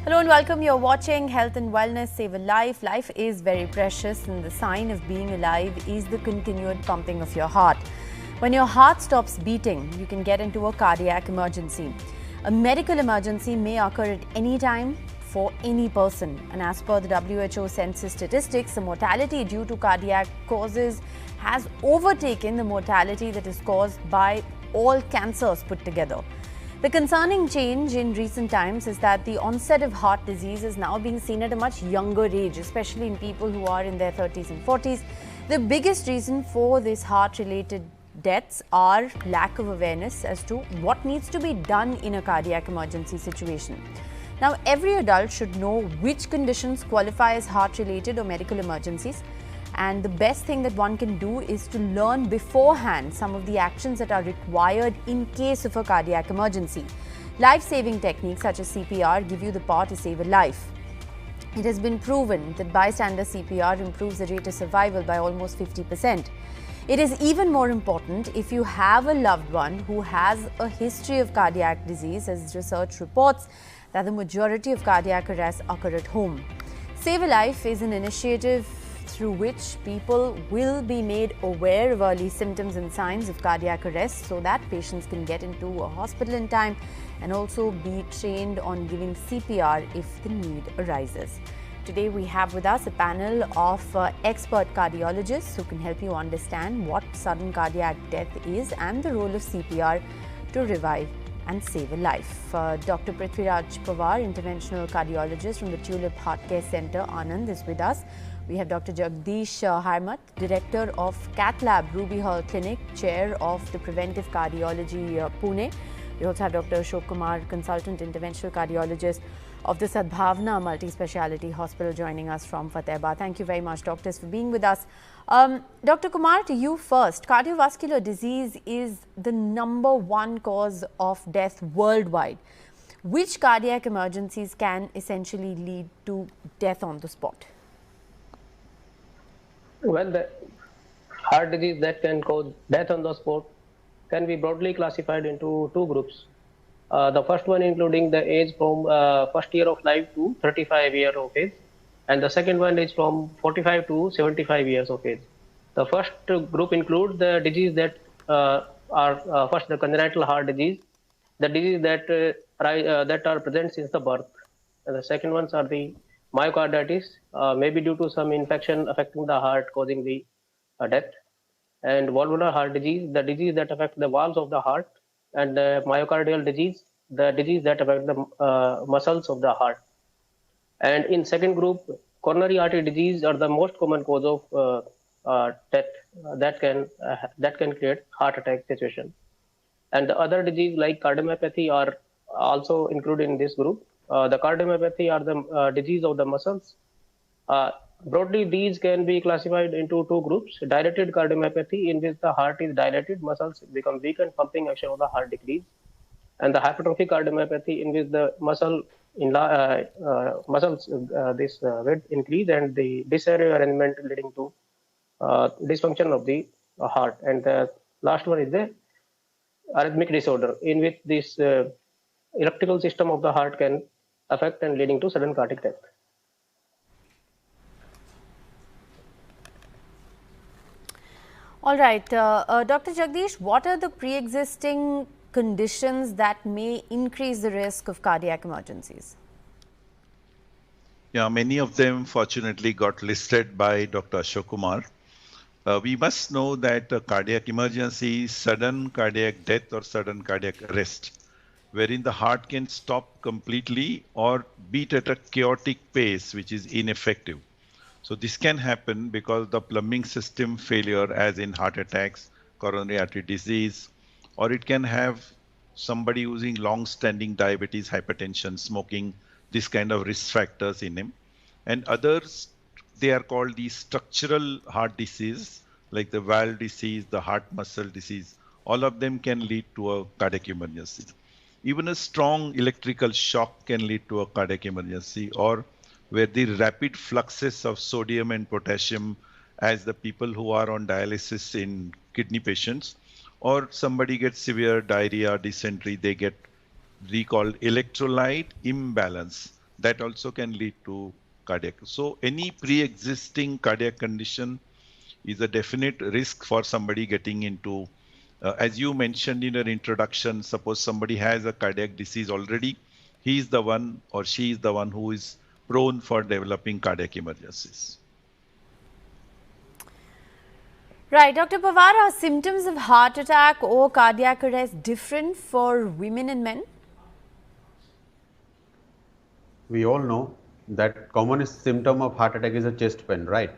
Hello and welcome. You're watching Health and Wellness Save a Life. Life is very precious, and the sign of being alive is the continued pumping of your heart. When your heart stops beating, you can get into a cardiac emergency. A medical emergency may occur at any time for any person, and as per the WHO census statistics, the mortality due to cardiac causes has overtaken the mortality that is caused by all cancers put together. The concerning change in recent times is that the onset of heart disease is now being seen at a much younger age, especially in people who are in their 30s and 40s. The biggest reason for this heart-related deaths are lack of awareness as to what needs to be done in a cardiac emergency situation. Now, every adult should know which conditions qualify as heart-related or medical emergencies. And the best thing that one can do is to learn beforehand some of the actions that are required in case of a cardiac emergency. Life-saving techniques such as CPR give you the power to save a life. It has been proven that bystander CPR improves the rate of survival by almost 50%. It is even more important if you have a loved one who has a history of cardiac disease, as research reports that the majority of cardiac arrests occur at home. Save a Life is an initiative through which people will be made aware of early symptoms and signs of cardiac arrest so that patients can get into a hospital in time and also be trained on giving CPR if the need arises. Today we have with us a panel of expert cardiologists who can help you understand what sudden cardiac death is and the role of CPR to revive and save a life. Dr. Pruthviraj Puwar, interventional cardiologist from the Tulip Heart Care Centre, Anand, is with us. We have Dr. Jagdish Hiremath, Director of Cath Lab, Ruby Hall Clinic, Chair of the Preventive Cardiology, Pune. We also have Dr. Ashok Kumar, Consultant Interventional Cardiologist of the Sadbhavna Multi-Speciality Hospital, joining us from Fatehbad. Thank you very much, doctors, for being with us. Dr. Kumar, to you first. Cardiovascular disease is the #1 cause of death worldwide. Which cardiac emergencies can essentially lead to death on the spot? Well, the heart disease that can cause death on the spot can be broadly classified into two groups. The first one including the age from first year of life to 35 years of age, and the second one is from 45 to 75 years of age. The first group includes the disease that are first the congenital heart disease, the disease that are present since the birth, and the second ones are the myocarditis, maybe due to some infection affecting the heart causing the death, and valvular heart disease, the disease that affects the valves of the heart, and myocardial disease, the disease that affects the muscles of the heart. And in second group, coronary artery disease are the most common cause of death that can create heart attack situation. And the other disease like cardiomyopathy are also included in this group. The cardiomyopathy are the disease of the muscles. Broadly, these can be classified into two groups: dilated cardiomyopathy, in which the heart is dilated, muscles become weak, and pumping action of the heart decrease; and the hypertrophic cardiomyopathy, in which the muscles this width increase and the disarrangement leading to dysfunction of the heart. And the last one is the arrhythmic disorder, in which this electrical system of the heart can affect and leading to sudden cardiac death. All right, Dr. Jagdish, what are the pre-existing conditions that may increase the risk of cardiac emergencies? Yeah, many of them fortunately got listed by Dr. Ashok Kumar. We must know that a cardiac emergency is sudden cardiac death or sudden cardiac arrest, wherein the heart can stop completely or beat at a chaotic pace, which is ineffective. So this can happen because the plumbing system failure, as in heart attacks, coronary artery disease, or it can have somebody using long-standing diabetes, hypertension, smoking, this kind of risk factors in him. And others, they are called the structural heart disease, like the valve disease, the heart muscle disease. All of them can lead to a cardiac emergency. Even a strong electrical shock can lead to a cardiac emergency, or where the rapid fluxes of sodium and potassium, as the people who are on dialysis in kidney patients, or somebody gets severe diarrhea, dysentery, they get recalled electrolyte imbalance. that also can lead to cardiac. So any pre-existing cardiac condition is a definite risk for somebody getting into, as you mentioned in your introduction, suppose somebody has a cardiac disease already, he is the one or she is the one who is prone for developing cardiac emergencies. Right, Dr. Puwar, are symptoms of heart attack or cardiac arrest different for women and men? We all know that commonest symptom of heart attack is a chest pain, right?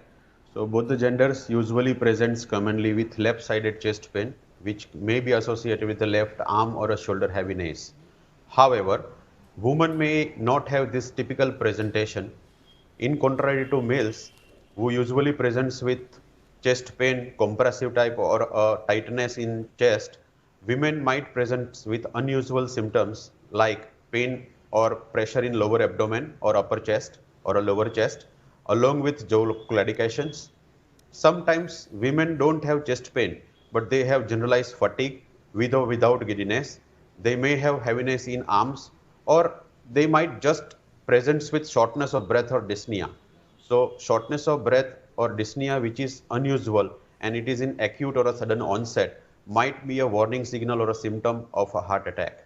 So both the genders usually presents commonly with left-sided chest pain, which may be associated with the left arm or a shoulder heaviness. However, women may not have this typical presentation. In contrary to males, who usually presents with chest pain, compressive type or a tightness in chest, women might present with unusual symptoms like pain or pressure in lower abdomen or upper chest or a lower chest, along with jaw claudications. Sometimes women don't have chest pain, but they have generalized fatigue with or without giddiness. They may have heaviness in arms, or they might just present with shortness of breath or dyspnea. So shortness of breath or dyspnea, which is unusual and it is in acute or a sudden onset, might be a warning signal or a symptom of a heart attack.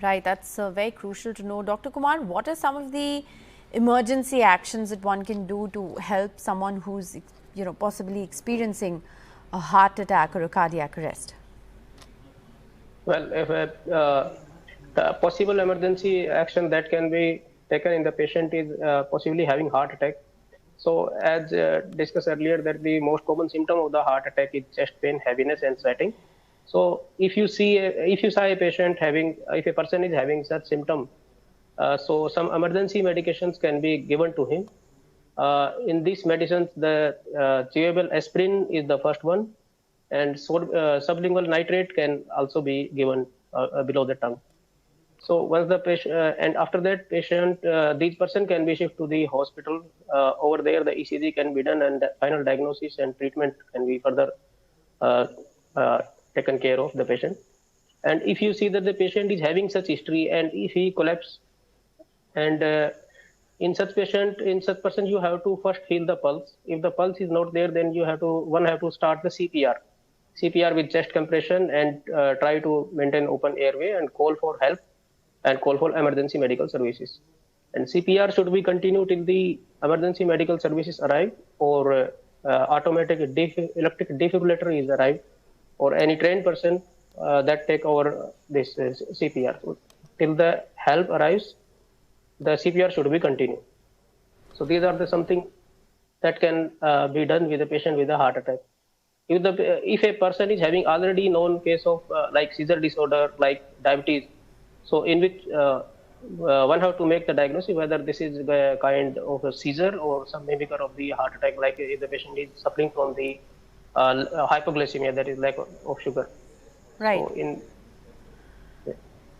Right, that's very crucial to know. Dr. Kumar, what are some of the emergency actions that one can do to help someone who's, possibly experiencing a heart attack or a cardiac arrest? Well, if the possible emergency action that can be taken in the patient is possibly having heart attack. So as discussed earlier, that the most common symptom of the heart attack is chest pain, heaviness, and sweating. So if you saw a patient if a person is having such symptom, so some emergency medications can be given to him. In these medicines, the chewable aspirin is the first one, and sublingual nitrate can also be given below the tongue. So once the patient, and after that patient, this person can be shifted to the hospital. Over there, the ECG can be done, and the final diagnosis and treatment can be further taken care of the patient. And if you see that the patient is having such history, and if he collapses, and in such person, you have to first feel the pulse. If the pulse is not there, then one have to start the CPR with chest compression, and try to maintain open airway and call for help and call for emergency medical services. And CPR should be continued till the emergency medical services arrive, or automatic electric defibrillator is arrived, or any trained person that take over this CPR. So, till the help arrives, the CPR should be continued. So these are something that can be done with a patient with a heart attack. If a person is having already known case of like seizure disorder, like diabetes, so in which one have to make the diagnosis whether this is a kind of a seizure or some mimicker of the heart attack, like if the patient is suffering from the hypoglycemia, that is lack of sugar. Right. So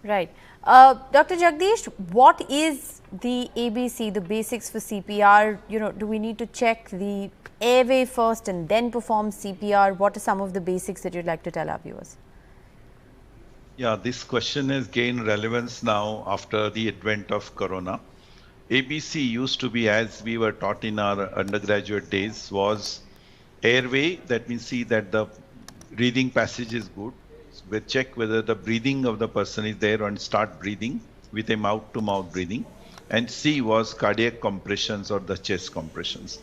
Right. Dr. Jagdish, what is the ABC, the basics for CPR? Do we need to check the airway first and then perform CPR? What are some of the basics that you'd like to tell our viewers? Yeah, this question has gained relevance now after the advent of Corona. ABC used to be, as we were taught in our undergraduate days, was airway. That means see that the breathing passage is good. We check whether the breathing of the person is there and start breathing with a mouth-to-mouth breathing. And C was cardiac compressions or the chest compressions.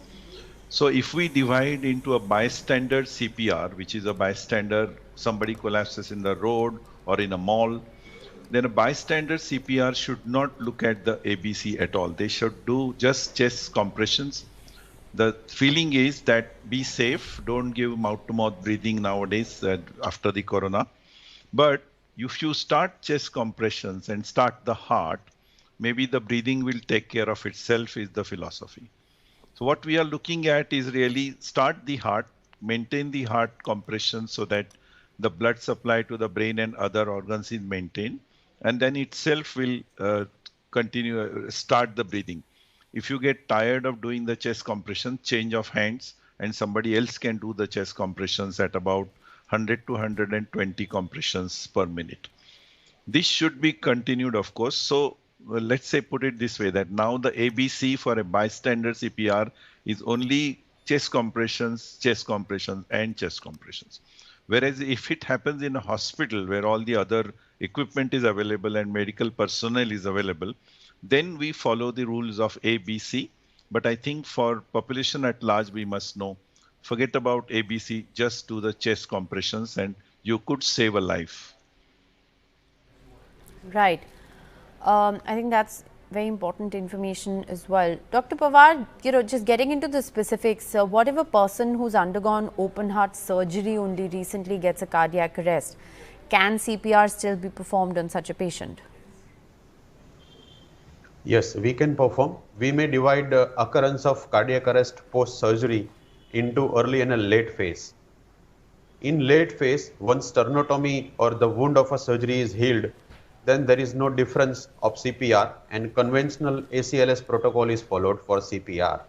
So if we divide into a bystander CPR, which is a bystander, somebody collapses in the road or in a mall, then a bystander CPR should not look at the ABC at all. They should do just chest compressions. The feeling is that be safe, don't give mouth-to-mouth breathing nowadays after the Corona. But if you start chest compressions and start the heart, maybe the breathing will take care of itself is the philosophy. So what we are looking at is really start the heart, maintain the heart compression so that the blood supply to the brain and other organs is maintained, and then itself will start the breathing. If you get tired of doing the chest compression, change of hands, and somebody else can do the chest compressions at about 100 to 120 compressions per minute. This should be continued, of course. So well, let's say put it this way, that now the ABC for a bystander CPR is only chest compressions, and chest compressions. Whereas if it happens in a hospital where all the other equipment is available and medical personnel is available, then we follow the rules of ABC. But I think for population at large, we must know, forget about ABC, just do the chest compressions and you could save a life. Right. I think that's very important information as well. Dr. Puwar, just getting into the specifics, what if a person who's undergone open heart surgery only recently gets a cardiac arrest? Can CPR still be performed on such a patient? Yes, we can perform. We may divide occurrence of cardiac arrest post-surgery into early and a late phase. In late phase, once sternotomy or the wound of a surgery is healed, then there is no difference of CPR and conventional ACLS protocol is followed for CPR.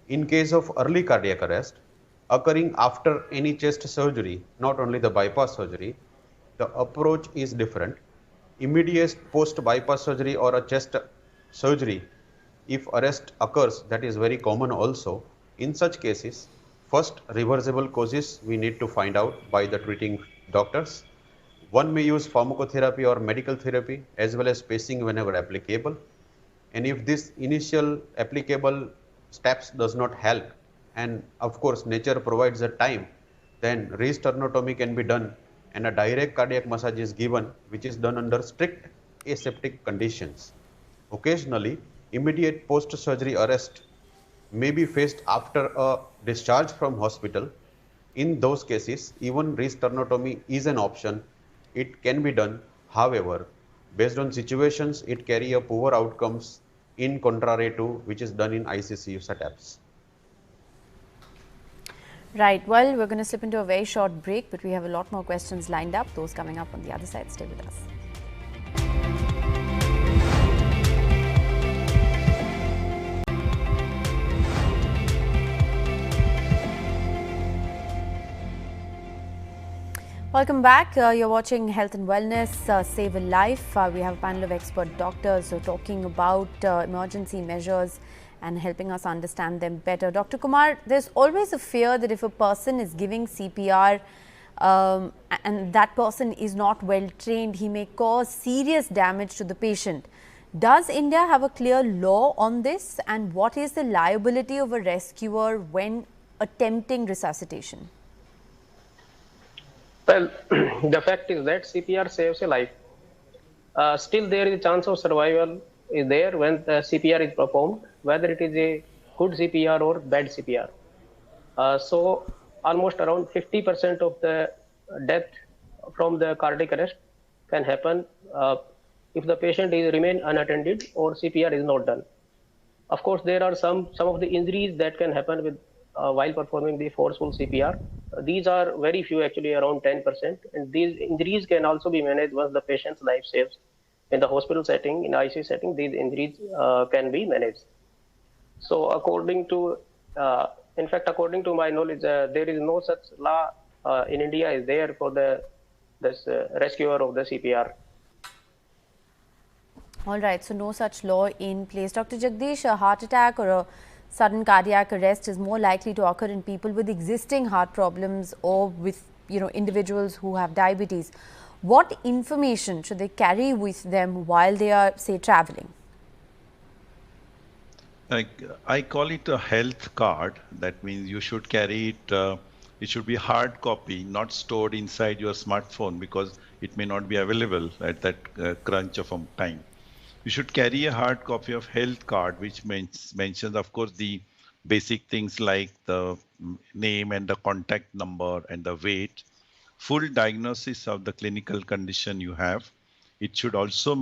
In case of early cardiac arrest, occurring after any chest surgery, not only the bypass surgery, the approach is different. Immediate post-bypass surgery or a chest surgery, if arrest occurs, that is very common also. In such cases, first reversible causes we need to find out by the treating doctors. One may use pharmacotherapy or medical therapy as well as pacing whenever applicable. And if this initial applicable steps does not help, and of course nature provides a time, then resternotomy can be done and a direct cardiac massage is given, which is done under strict aseptic conditions. Occasionally, immediate post-surgery arrest may be faced after a discharge from hospital. In those cases, even resternotomy is an option. It can be done. However, based on situations, it carry a poor outcomes in contrary to which is done in ICCU setups. Right. Well, we're going to slip into a very short break, but we have a lot more questions lined up. Those coming up on the other side. Stay with us. Welcome back. You're watching Health and Wellness, Save a Life. We have a panel of expert doctors talking about emergency measures and helping us understand them better. Dr. Kumar, there's always a fear that if a person is giving CPR and that person is not well trained, he may cause serious damage to the patient. Does India have a clear law on this, and what is the liability of a rescuer when attempting resuscitation? Well, the fact is that CPR saves a life. Still, there is a chance of survival is there when the CPR is performed, whether it is a good CPR or bad CPR. So, almost around 50% of the death from the cardiac arrest can happen if the patient is remain unattended or CPR is not done. Of course, there are some of the injuries that can happen with while performing the forceful CPR. These are very few, actually around 10%, and these injuries can also be managed once the patient's life saves. In the hospital setting, in ICU setting, these injuries can be managed. So according to, in fact, according to my knowledge, there is no such law in India is there for this rescuer of the CPR. All right, so no such law in place. Dr. Jagdish, a heart attack or a sudden cardiac arrest is more likely to occur in people with existing heart problems or with individuals who have diabetes. What information should they carry with them while they are, say, traveling? I call it a health card. That means you should carry it. It should be hard copy, not stored inside your smartphone, because it may not be available at that crunch of a time. You should carry a hard copy of health card, which mentions, of course, the basic things like the name and the contact number and the weight, full diagnosis of the clinical condition you have. It should also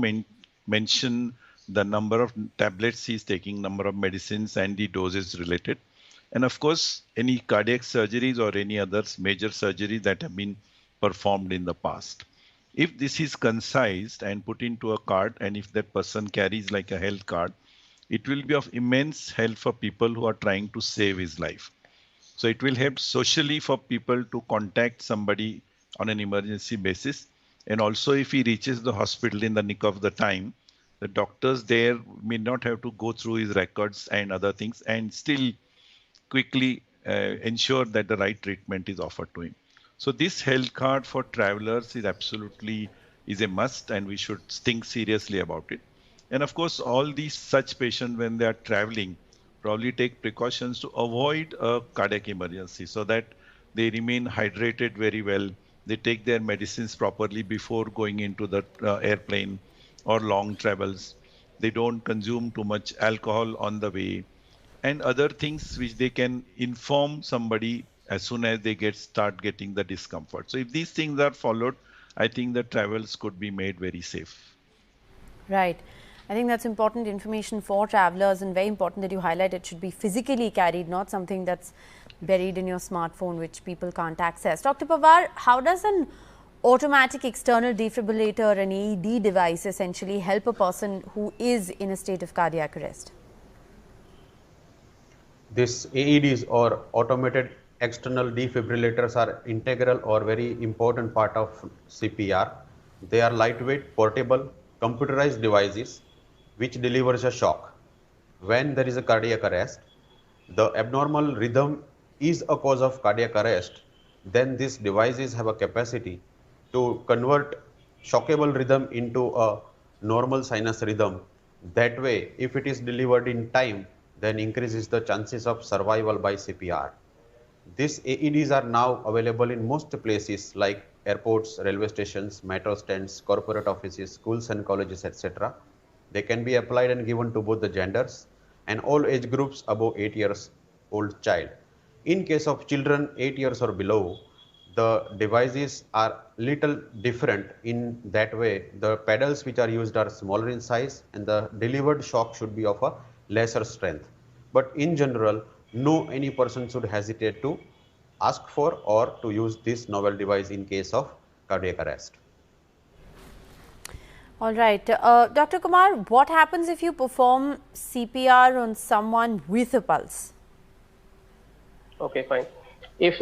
mention the number of tablets he's taking, number of medicines, and the doses related. And of course, any cardiac surgeries or any other major surgery that have been performed in the past. If this is concised and put into a card, and if that person carries like a health card, it will be of immense help for people who are trying to save his life. So it will help socially for people to contact somebody on an emergency basis. And also if he reaches the hospital in the nick of the time, The doctors there may not have to go through his records and other things and still quickly ensure that the right treatment is offered to him. So this health card for travelers is absolutely is a must, and we should think seriously about it. And of course, all these such patients, when they are traveling, probably take precautions to avoid a cardiac emergency so that they remain hydrated very well. They take their medicines properly before going into the airplane or long travels. They don't consume too much alcohol on the way and other things which they can inform somebody as soon as they start getting the discomfort. So if these things are followed, I think the travels could be made very safe. Right. I think that's important information for travelers, and very important that you highlight it should be physically carried, not something that's buried in your smartphone which people can't access. Dr. Puwar, how does an automatic external defibrillator, an AED device, essentially help a person who is in a state of cardiac arrest? These AEDs or automated external defibrillators are integral or very important part of CPR. They are lightweight, portable, computerized devices which delivers a shock. When there is a cardiac arrest, the abnormal rhythm is a cause of cardiac arrest, then these devices have a capacity to convert shockable rhythm into a normal sinus rhythm. That way, if it is delivered in time, then increases the chances of survival by CPR. These AEDs are now available in most places like airports, railway stations, metro stands, corporate offices, schools and colleges, etc. They can be applied and given to both the genders and all age groups above 8 years old child. In case of children 8 years or below, the devices are little different in that way. The pedals which are used are smaller in size and the delivered shock should be of a lesser strength. But in general, no any person should hesitate to ask for or to use this novel device in case of cardiac arrest. All right. Dr. Kumar, what happens if you perform CPR on someone with a pulse? Okay, fine. If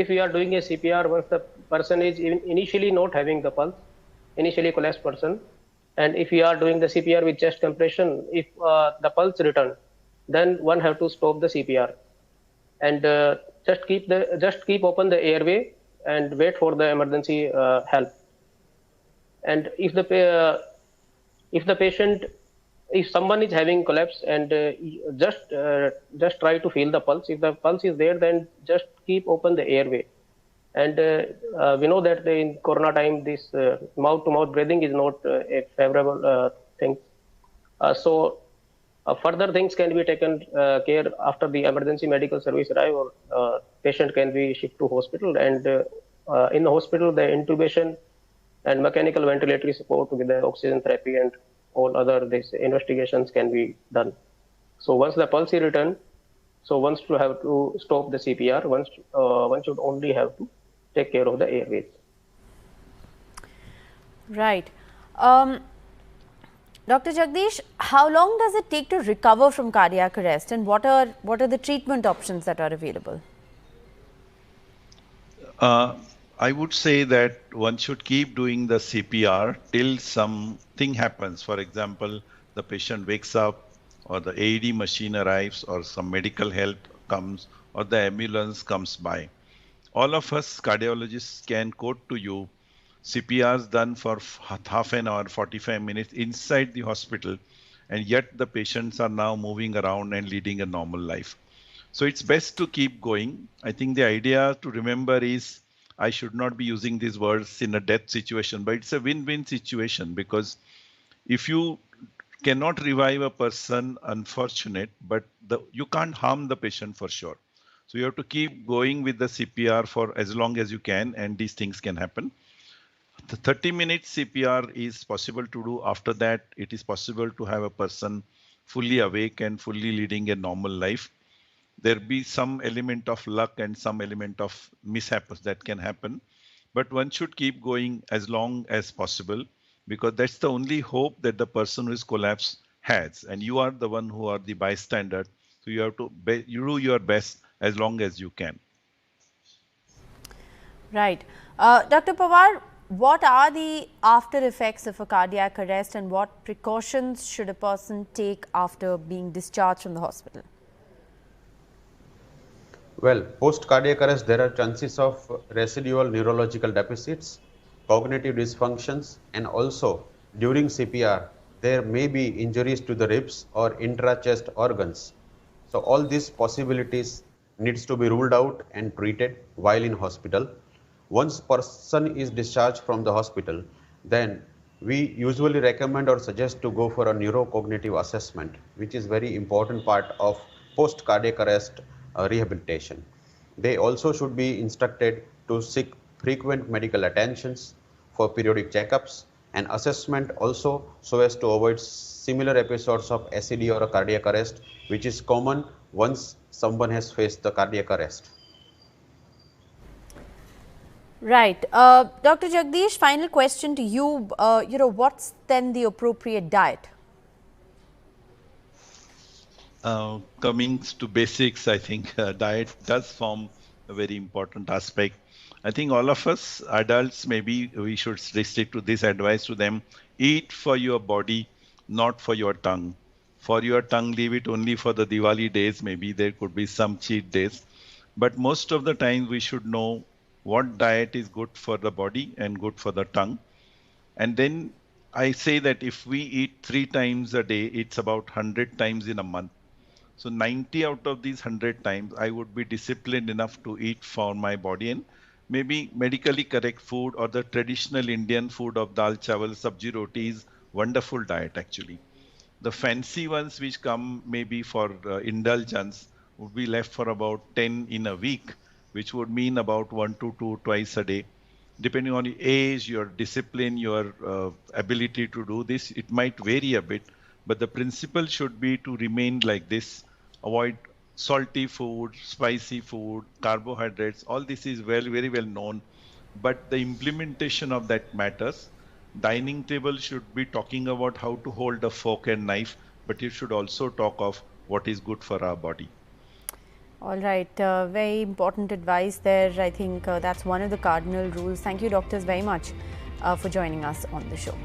we are doing a CPR once the person is initially not having the pulse, initially collapsed person, and if we are doing the CPR with chest compression, if the pulse return, then one have to stop the CPR and just keep open the airway and wait for the emergency help. And if the patient, if someone is having collapse and just try to feel the pulse. If the pulse is there, then just keep open the airway. And we know that in Corona time, this mouth-to-mouth breathing is not a favorable thing. So further things can be taken care after the emergency medical service arrive, or patient can be shipped to hospital. And in the hospital, the intubation and mechanical ventilatory support with the oxygen therapy and all other these investigations can be done. So once the pulse is returned, so one should have to stop the CPR. One should only have to take care of the airways. Right. Dr. Jagdish, how long does it take to recover from cardiac arrest, and what are the treatment options that are available? I would say that one should keep doing the CPR till something happens. For example, the patient wakes up, or the AED machine arrives, or some medical help comes, or the ambulance comes by. All of us cardiologists can quote to you CPRs done for half an hour, 45 minutes inside the hospital, and yet the patients are now moving around and leading a normal life. So it's best to keep going. I think the idea to remember is, I should not be using these words in a death situation, but it's a win-win situation, because if you cannot revive a person, unfortunate, but you can't harm the patient for sure. So you have to keep going with the CPR for as long as you can, and these things can happen. The 30-minute CPR is possible to do. After that, it is possible to have a person fully awake and fully leading a normal life. There be some element of luck and some element of mishaps that can happen, but one should keep going as long as possible, because that's the only hope that the person who is collapsed has, and you are the one who are the bystander, so you have to you do your best as long as you can. Right. Dr. Puwar, what are the after effects of a cardiac arrest and what precautions should a person take after being discharged from the hospital? Well, post cardiac arrest, there are chances of residual neurological deficits, cognitive dysfunctions, and also during CPR, there may be injuries to the ribs or intra-chest organs. So all these possibilities needs to be ruled out and treated while in hospital. Once person is discharged from the hospital, then we usually recommend or suggest to go for a neurocognitive assessment, which is very important part of post cardiac arrest rehabilitation. They also should be instructed to seek frequent medical attentions for periodic checkups and assessment also so as to avoid similar episodes of SCD or a cardiac arrest, which is common once someone has faced the cardiac arrest. Right. Dr. Jagdish, final question to you. What's then the appropriate diet? Coming to basics, I think diet does form a very important aspect. I think all of us adults, maybe we should restrict to this advice to them: eat for your body, not for your tongue. For your tongue, leave it only for the Diwali days. Maybe there could be some cheat days. But most of the time, we should know what diet is good for the body and good for the tongue. And then I say that if we eat 3 times a day, it's about 100 times in a month. So 90 out of these 100 times, I would be disciplined enough to eat for my body, and maybe medically correct food or the traditional Indian food of dal, chawal, sabji, roti is wonderful diet actually. The fancy ones which come maybe for indulgence would be left for about 10 in a week, which would mean about 1 to 2 twice a day. Depending on your age, your discipline, your ability to do this, it might vary a bit, but the principle should be to remain like this. Avoid salty food, spicy food, carbohydrates. All this is very well known, but the implementation of that matters. Dining table should be talking about how to hold a fork and knife, but it should also talk of what is good for our body. All right, very important advice there. I think that's one of the cardinal rules. Thank you, doctors, very much for joining us on the show.